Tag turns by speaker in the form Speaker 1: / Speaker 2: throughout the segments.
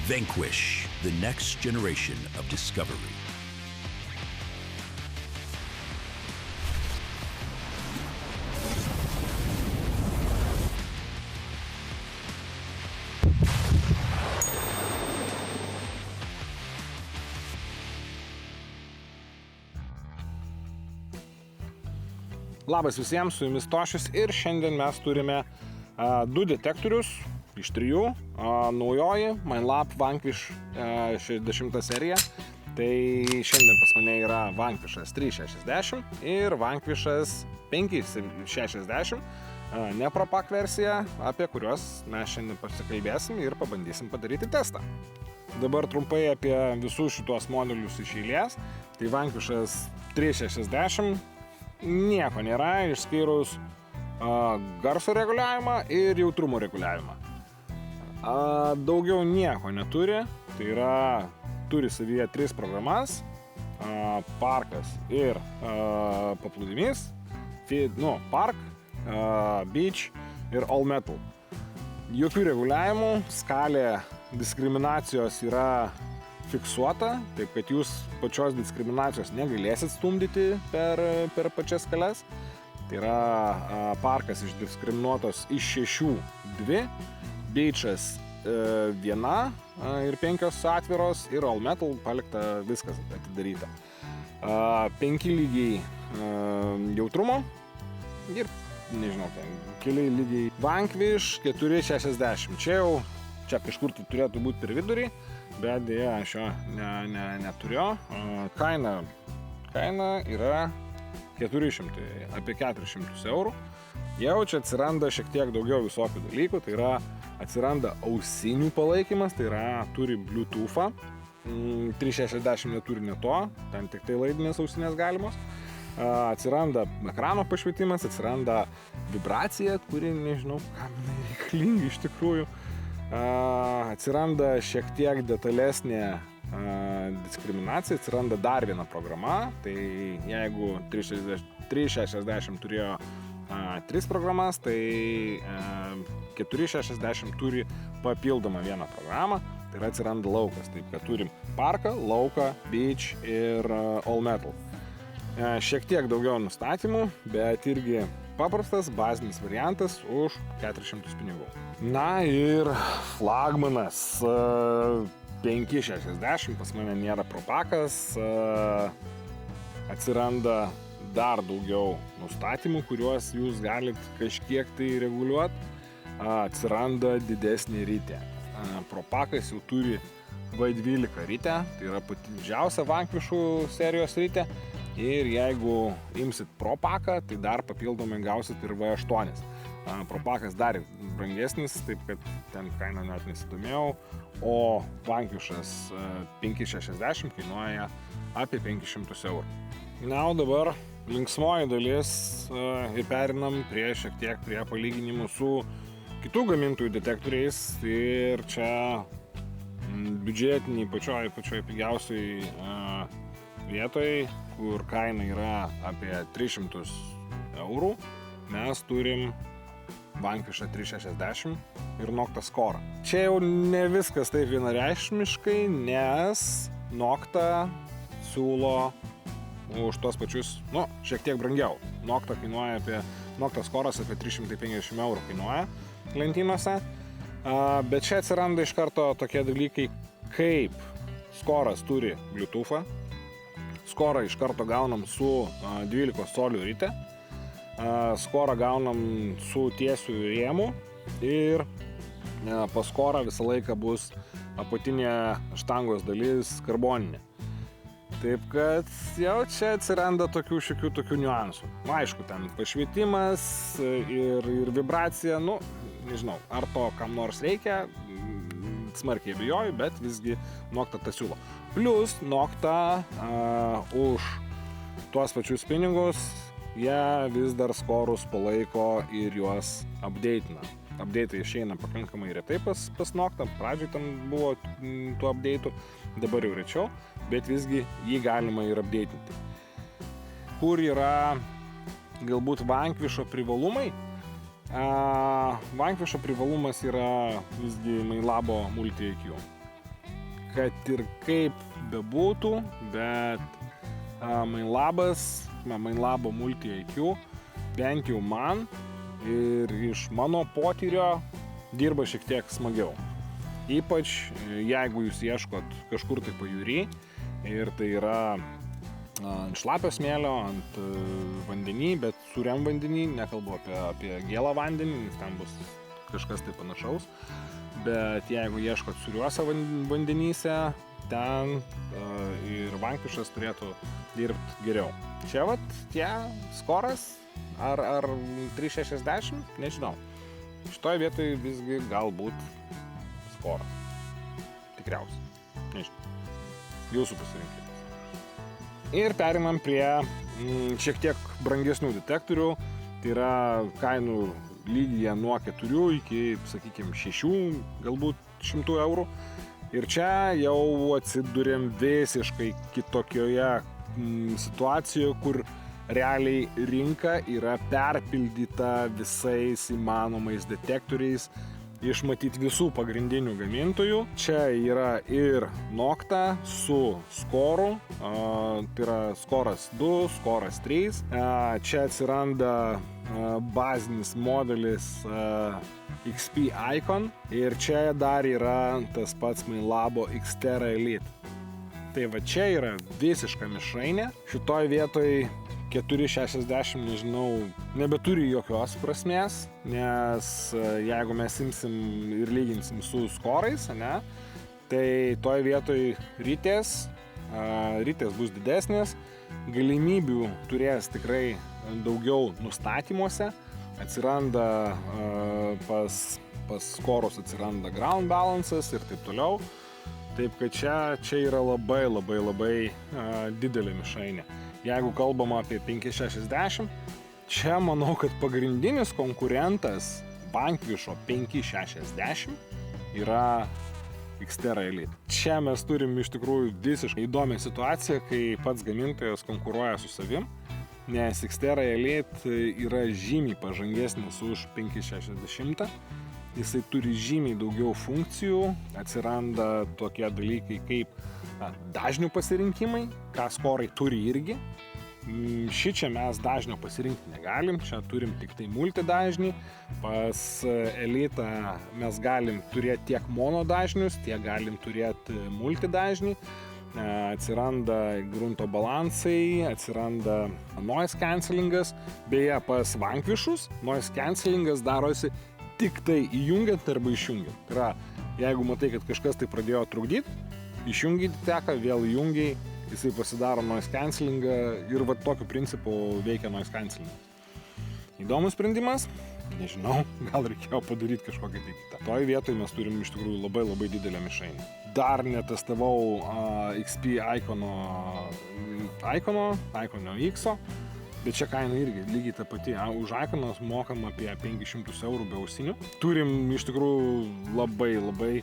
Speaker 1: Vanquish, the next generation of discovery.
Speaker 2: Labas visiems, su jumis Tošis ir šiandien mes turime du detektorius iš 3. Naujoji MineLab Vanquish 60 serija. Tai šiandien pas mane yra Vanquishas 360 ir Vanquishas 560, ne Propak versija, apie kuriuos mes šiandien pasikalbėsim ir pabandysim padaryti testą. Dabar trumpai apie visus šitos modelius iš eilės. Tai Vanquishas 360 nieko nėra išskyrus garso reguliavimą ir jautrumo reguliavimą. Daugiau nieko neturi, tai yra turi savyje 3 programas, parkas ir paplūdimys, park, beach ir all metal. Jokių reguliavimų, skalė diskriminacijos yra fiksuota, taip kad jūs pačios diskriminacijos negalėsit stumdyti per pačias skales. Tai yra parkas išdiskriminuotos iš 6 2, beachas 1 ir 5 atviros ir all metal palikta viskas atidaryta. 5 lygiai jautrumo ir nežinau, keli lygiai Vanquish 460. Čia kažkur tai turėtų būti per vidurį, bet dėja aš jo neturiu. Kaina yra 400, apie 400 eurų. Jau čia atsiranda šiek tiek daugiau visokių dalykų, tai yra atsiranda ausinių palaikymas, tai yra turi Bluetooth'ą. 360 neturi ne to, ten tik tai laidinės ausinės galimos. Atsiranda ekrano pašvietimas, atsiranda vibracija, kuri nežinau, kam reikalinga iš tikrųjų. Atsiranda šiek tiek detalesnė diskriminacija, atsiranda dar viena programa, tai jeigu 360 turėjo 3 programas, tai 460 turi papildomą vieną programą, tai yra atsiranda laukas, taip kad turim parką, lauką, beach ir all metal. Šiek tiek daugiau nustatymų, bet irgi paprastas, bazinis variantas už 400 pinigų. Na ir flagmanas 560, pas mane nėra Propakas, atsiranda dar daugiau nustatymų, kuriuos jūs galit kažkiek tai reguliuoti, atsiranda didesnė ritė. Propakas jau turi V12 ritę, tai yra pati didžiausia Vanquishų serijos ritė. Ir jeigu imsit Propaką, tai dar papildomai gausit ir V8. Propakas dar brangesnis, taip kad ten kainą net nesidomėjau, o Vanquishas 560 kainuoja apie 500 eurų. Na, o dabar linksmoji dalis ir perinam šiek tiek prie palyginimų su kitų gamintojų detektoriais. Ir čia biudžetiniai pačioj pigiausiai vietoj, kur kaina yra apie 300 eurų, mes turim Vanquishą 360 ir Nocta Score. Čia jau ne viskas taip vienareikšmiškai, nes Nocta siūlo už tos pačius, šiek tiek brangiau. Nocta Score'as apie 350 eurų kainuoja lentynose, bet čia atsiranda iš karto tokie dalykai, kaip Score'as turi Bluetooth'ą. Score'ą iš karto gaunam su 12 colių rite, Score'ą gaunam su tiesiu rėmu ir pas Score'ą visą laiką bus apatinė štangos dalis karboninė. Taip kad jau čia atsiranda tokių niuansų. Aišku, ten pašvietimas ir vibracija, nežinau, ar to kam nors reikia, smarkiai abejoju, bet visgi Nocta tą siūlo. Plus Nocta už tuos pačius pinigus jie vis dar Score'us palaiko ir juos update'ina. Update'ai išeina pakankamai retai pas Nocta, pradžioj ten buvo tų update'ų, dabar jau rečiau, bet visgi jį galima ir update'inti. Kur yra galbūt Vanquish'o privalumai? Vanquish'o privalumas yra visgi MineLab'o Multi-IQ. kad ir kaip bebūtų, bet MainLabo Multi-IQ bent jau man ir iš mano potyrio dirba šiek tiek smagiau. Ypač jeigu jūs ieškot kažkur tai pajūry ir tai yra ant šlapio smėlio, ant vandenį, bet sūriam vandenį, nekalbu apie gėlą vandenį, nes ten bus kažkas tai panašaus, bet jeigu ieškot sūriuose vandenyse, ten ir Vanquishas turėtų dirbti geriau. Čia vat tie skoras ar 360, nežinau. Šitoje vietoje visgi galbūt skoras. Tikriausiai. Nežinau. Jūsų pasirinkimas. Ir perimam prie šiek tiek brangesnių detektorių. Tai yra kainų lygyje nuo 4 iki, sakykime, 6, galbūt 100 eurų. Ir čia jau atsidurėm visiškai kitokioje situacijoje, kur realiai rinka yra perpildyta visais įmanomais detektoriais iš matyt visų pagrindinių gamintojų. Čia yra ir Nokta su skoru, tai yra skoras 2, skoras 3. Čia atsiranda bazinis modelis XP Icon ir čia dar yra tas pats MainLabo Xterra Elite. Tai va čia yra visiška mišrainė. Šitoj vietoj 460, nežinau, nebeturi jokios prasmės, nes jeigu mes imsim ir lyginsim su skorais, ne, tai toj vietoj ritės bus didesnės, galimybių turės tikrai daugiau nustatymuose, atsiranda pas skorus atsiranda ground balances ir taip toliau, taip kad čia yra labai didelė mišrainė. Jeigu kalbama apie 560, čia manau, kad pagrindinis konkurentas Vanquisho 560 yra Xterra Elite. Čia mes turim iš tikrųjų visiškai įdomią situaciją, kai pats gamintojas konkuruoja su savim, nes Xterra Elite yra žymiai pažangesnis už 560. Jisai turi žymiai daugiau funkcijų, atsiranda tokie dalykai kaip dažnių pasirinkimai, ką skorai turi irgi. Šičia mes dažnio pasirinkti negalim, čia turim tik tai multidažnį. Pas Elitą mes galim turėti tiek monodažnius, tiek galim turėti multidažnį. Atsiranda grunto balansai, atsiranda noise cancellingas. Beje, pas Vanquishus noise cancellingas darosi tik tai įjungiant arba išjungiant. Tai yra, jeigu matai, kad kažkas tai pradėjo trukdyti, išjungiai teką, vėl įjungiai, jisai pasidaro noise cancellingą ir va tokiu principu veikia noise cancellingas. Įdomus sprendimas, nežinau, gal reikėjo padaryti kažkokią tai kitą. Toj vietoj mes turim iš tikrųjų labai didelę mišrainę. Dar netestavau XP Icono X-o, bet čia kaina irgi lygiai ta pati. Už Iconos mokam apie 500 eurų be ausinių. Turim iš tikrųjų labai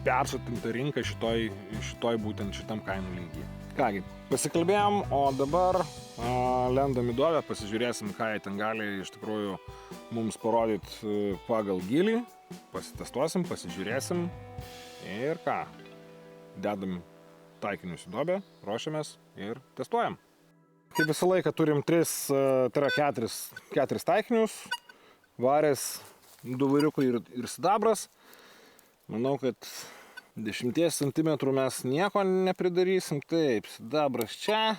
Speaker 2: persotintą rinką šitoj būtent šitam kainų lygyje. Kągi, pasikalbėjom, o dabar lendam į duobę, pasižiūrėsim, ką jie ten gali iš tikrųjų mums parodyti pagal gylį, pasitestuosim, pasižiūrėsim ir ką, dedam taikinius į duobę, ruošiamės ir testuojam. Kaip visą laiką turim 4 taikinius, varės, 2 variukai ir sidabras. Manau, kad 10 cm mes nieko nepridarysim. Taip, sidabras čia,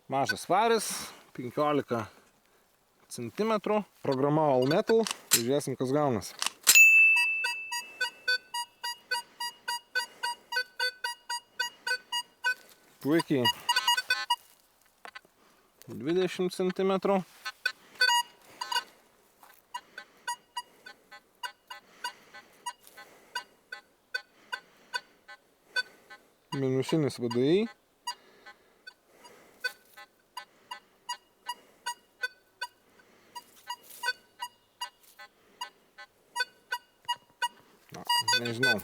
Speaker 2: mažas varis, 15 cm. Programa All Metal, žiūrėsim, kas gaunasi. Puikiai. 20 cm. Minusinis VDI. Nežinau,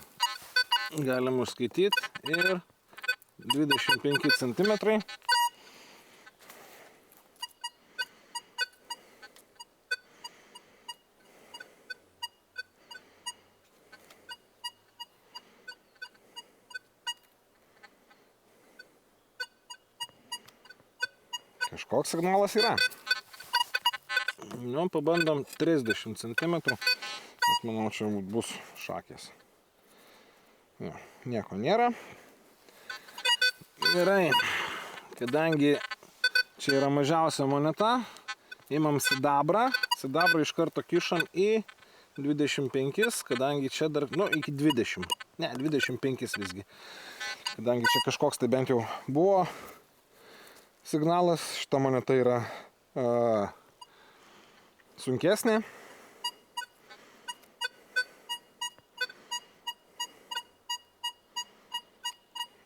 Speaker 2: galim užskaityti ir 25 cm. Kažkoks signalas yra. Nu, pabandom 30 cm, bet manau, čia bus šakės. Jo, nieko nėra. Gerai, kadangi čia yra mažiausia moneta, imam sidabrą. Sidabrą iš karto kišam į 25, kadangi čia dar, nu, iki 20. Ne, 25 visgi. Kadangi čia kažkoks tai bent jau buvo signalas, šita moneta yra sunkesnė.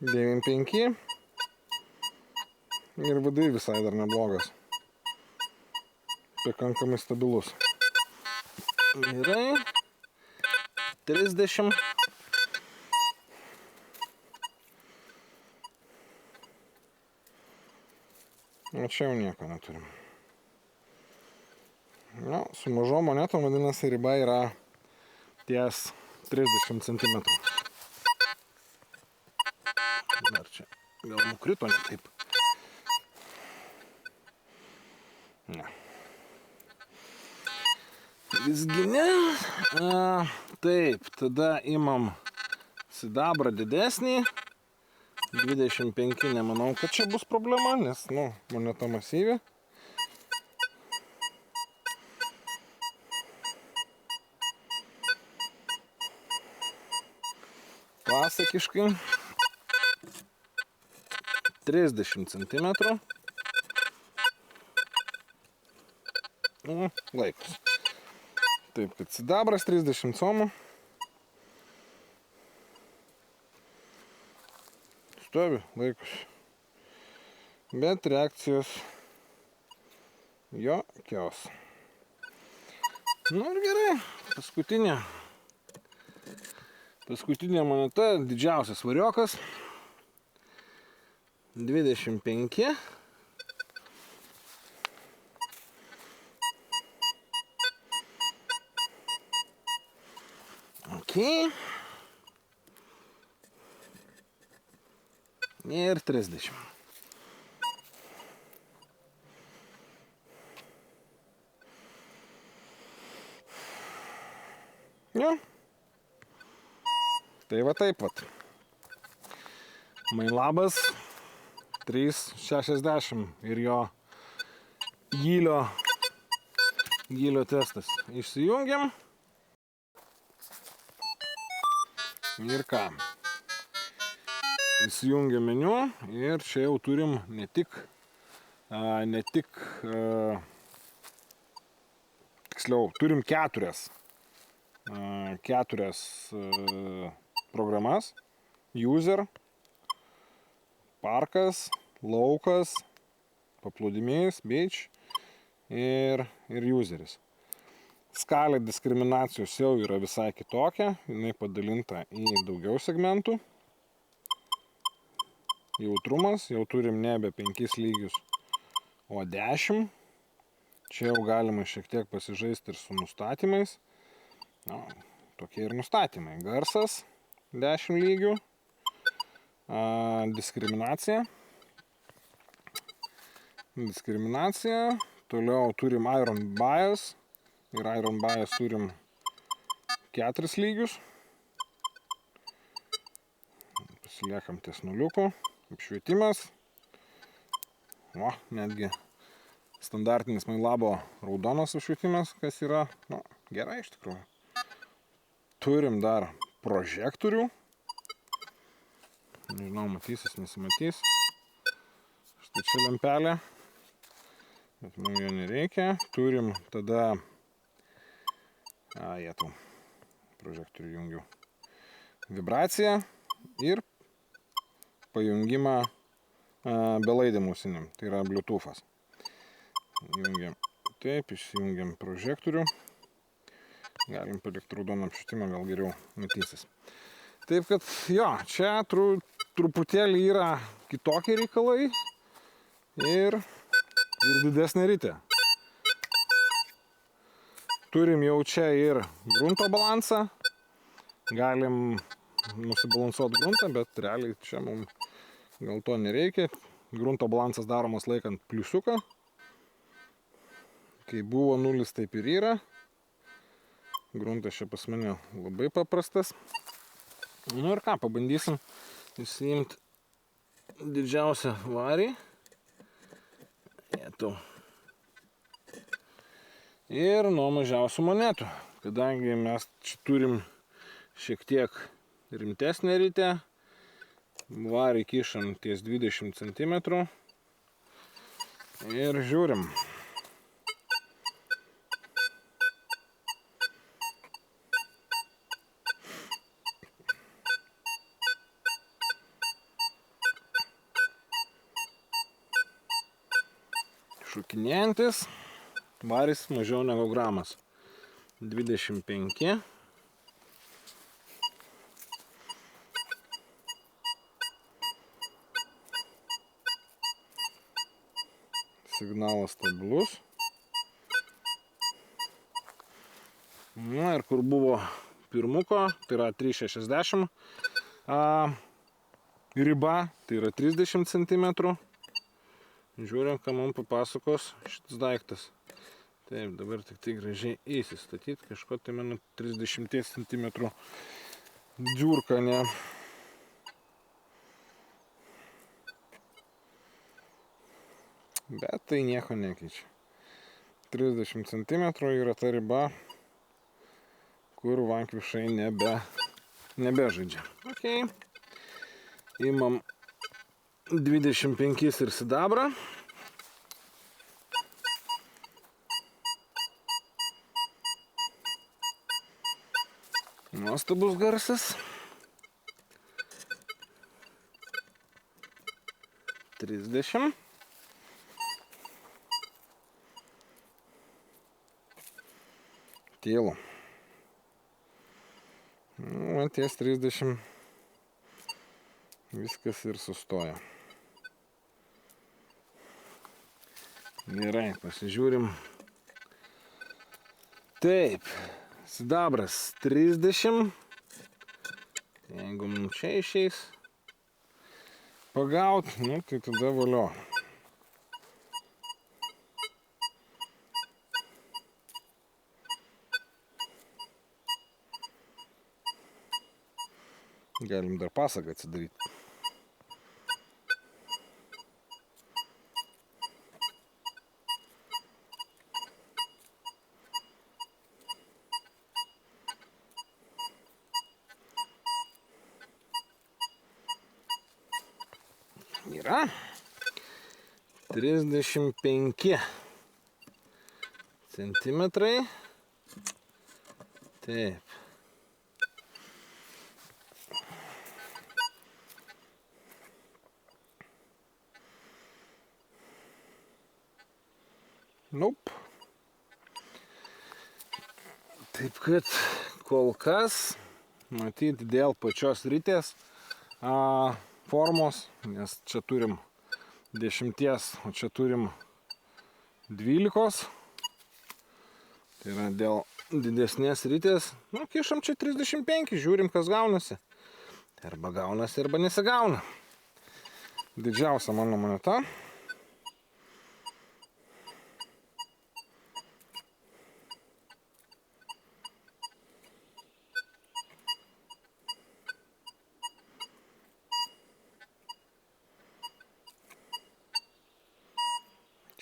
Speaker 2: $9.5 ir vidai visai dar neblogas. Pakankamai stabilus. Gerai. 30. O čia jau nieko neturim. Nu, su mažom monetom, vadinasi, riba yra ties 30 cm. Dar čia gal nukrito ne taip. Ne. Visgi ne. Taip, tada imam sidabrą didesnį. 25 nemanau, kad čia bus problema, nes, nu, moneta masyvi. Pasakiškai. 30 cm. Laikos. Taip, kad sidabras 30 cm. Stovi, laikos. Bet reakcijos jokios. Nu ir gerai, paskutinė moneta, didžiausias variokas. 25. Ok. Ir 30. Jo. Tai va taip vat. Mainlabas 3.60 ir jo gylio testas. Išsijungiam. Ir ką? Įsijungiam meniu ir čia jau turim ne tik tiksliau, turim keturias programas. User, parkas, laukas, paplūdimys, beach ir useris. Skalė diskriminacijos jau yra visai kitokia, jinai padalinta į daugiau segmentų. Jautrumas, jau turim nebe 5 lygius, o 10. Čia jau galima šiek tiek pasižaisti ir su nustatymais. Na, tokie ir nustatymai. Garsas 10 lygių. Diskriminacija. Toliau turim Iron Bias. Ir Iron Bias turim 4 lygius. Pasiliekam ties nuliuku. Apšvietimas. O, netgi standartinis Mainlabo raudonas apšvietimas, kas yra, nu, gerai iš tikrųjų. Turim dar prožektorių. Nežinau, matysis, nesimatys. Štai čia lempelė. Bet man jo nereikia. Turim tada jetau, prožektorių jungiu. Vibraciją ir pajungimą belaidėm ausinėm. Tai yra Bluetooth'as. Jungiam taip, išjungiam prožektorių. Galim palikti raudoną apšvietimą, gal geriau matysis. Taip kad, jo, čia truputėlį yra kitokie reikalai ir didesnė ritė. Turim jau čia ir grunto balansą. Galim nusibalansuoti gruntą, bet realiai čia mums gal to nereikia. grunto balansas daromas laikant pliusiuką. Kai buvo 0, taip ir yra. Gruntas čia pas mane labai paprastas. Nu ir ką, pabandysim įsiimti didžiausią varį. Ir nuo mažiausių monetų. Kadangi mes čia turim šiek tiek rimtesnę ritę, varį kišam ties 20 cm ir žiūrim. Šokinėjantis, varis mažiau negu gramas. 25. Signalas stabilus. Na ir kur buvo pirmuko, tai yra 3,60. Riba, tai yra 30 cm. Žiūrim, ką mums papasakos šitas daiktas. Taip, dabar tik tai gražiai įsistatyti. Kažko tai mano 30 cm dziurka, ne. Bet tai nieko nekeičia. 30 cm yra ta riba, kur vankvišai nebežaidžia. Ok. Imam 25 ir sidabrą. Nuostabus garsas. 30. Tylu. Nu, ties 30 viskas ir sustoja. Gerai, pasižiūrim. Taip, sidabras 30. Jeigu mums čia išeis pagaut, nu tai tada valio. Galim dar pasagą atsidaryti. Yra 35 centimetrai. Taip. Nope. Taip kad kol kas, matyti dėl pačios ritės formos, nes čia turim 10, o čia turim 12. Tai yra dėl didesnės ritės. Nu, kišam čia 35, žiūrim, kas gaunasi. Arba gaunasi, arba nesigauna. Didžiausia mano moneta.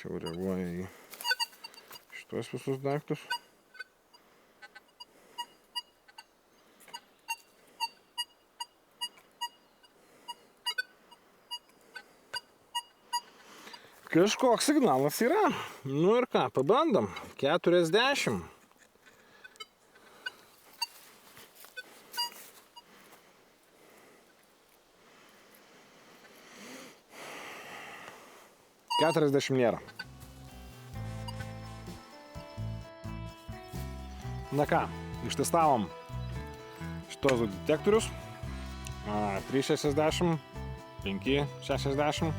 Speaker 2: Čia reaguoja į šitos visus daiktus. Kažkoks signalas yra. Nu ir ką, pabandom. 40. Nėra. Na ką, ištestavom šitos detektorius. 3,60, 5,60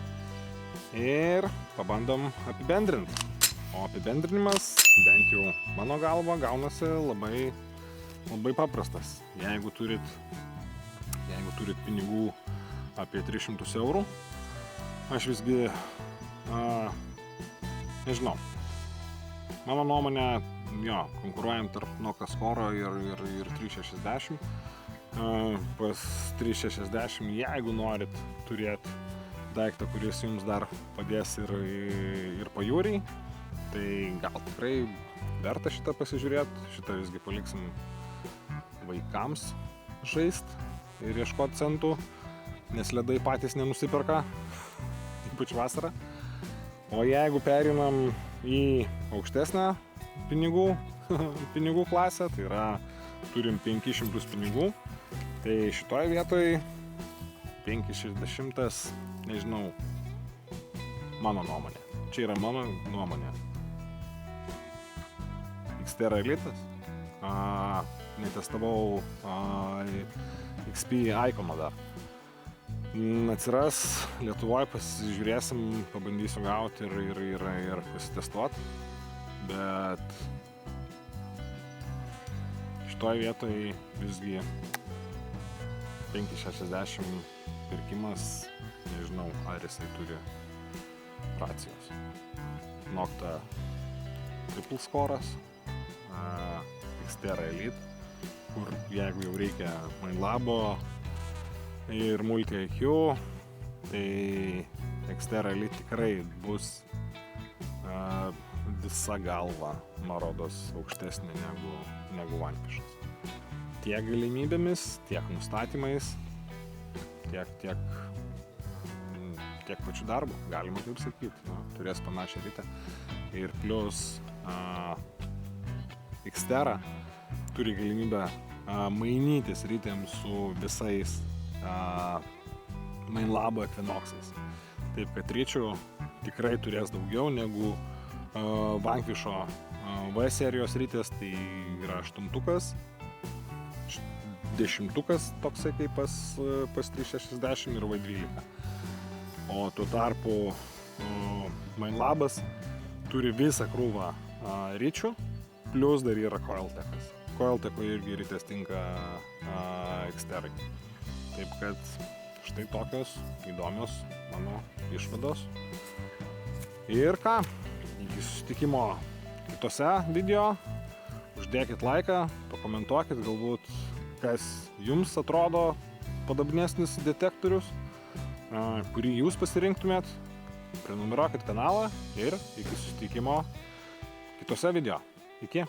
Speaker 2: ir pabandom apibendrinti. O apibendrinimas, bent jau mano galva, gaunasi labai paprastas. Jeigu turit pinigų apie 300 eurų, aš visgi, nežinau, mano nuomonė, jo, konkuruojam tarp Nokascoro ir 360. Pas 360, jeigu norit turėti daiktą, kuris jums dar padės ir pajūriai, tai gal tikrai verta šitą pasižiūrėti. Šitą visgi paliksim vaikams žaist ir ieškoti centų, nes ledai patys nenusiperka, ypač vasarą. O jeigu perinam į aukštesnę pinigų klasę, tai yra turim 500 pinigų, tai šitoje vietoje 560, nežinau, mano nuomonė. Čia yra mano nuomonė. Xterra Elitas. Netestavau XP Icono dar. Atsiras Lietuvoje, pasižiūrėsim, pabandysiu gauti ir pasitestuoti. Bet šitoje vietoje visgi 560 pirkimas, nežinau, ar jisai turi racijos. Nokta triple scoras, Xterra Elite, kur jeigu jau reikia MindLabo ir Multi IQ, tai Xterra Elite tikrai bus visa galva, man rodos, aukštesnė negu Vanquishas. Tiek galimybėmis, tiek nustatymais, tiek pačių darbų, galima taip sakyti, turės panašią ritę. Ir plus Xterra turi galimybę mainytis ritėm su visais MindLabo Equinoxais. Taip kad ričių tikrai turės daugiau negu Vanquisho V serijos ritės, tai yra 8-tukas, 10-tukas toksai kaip pas 360 ir V12. O tuo tarpu MindLabas turi visą krūvą ričių, plus dar yra Coiltechas. Coiltecho irgi ritės tinka Xterrai. Taip kad štai tokios įdomios mano išvados. Ir ką, iki susitikimo kitose video. Uždėkit laiką, pakomentuokit galbūt, kas jums atrodo padabnesnis detektorius, kurį jūs pasirinktumėt. Prenumeruokit kanalą ir iki susitikimo kitose video. Iki.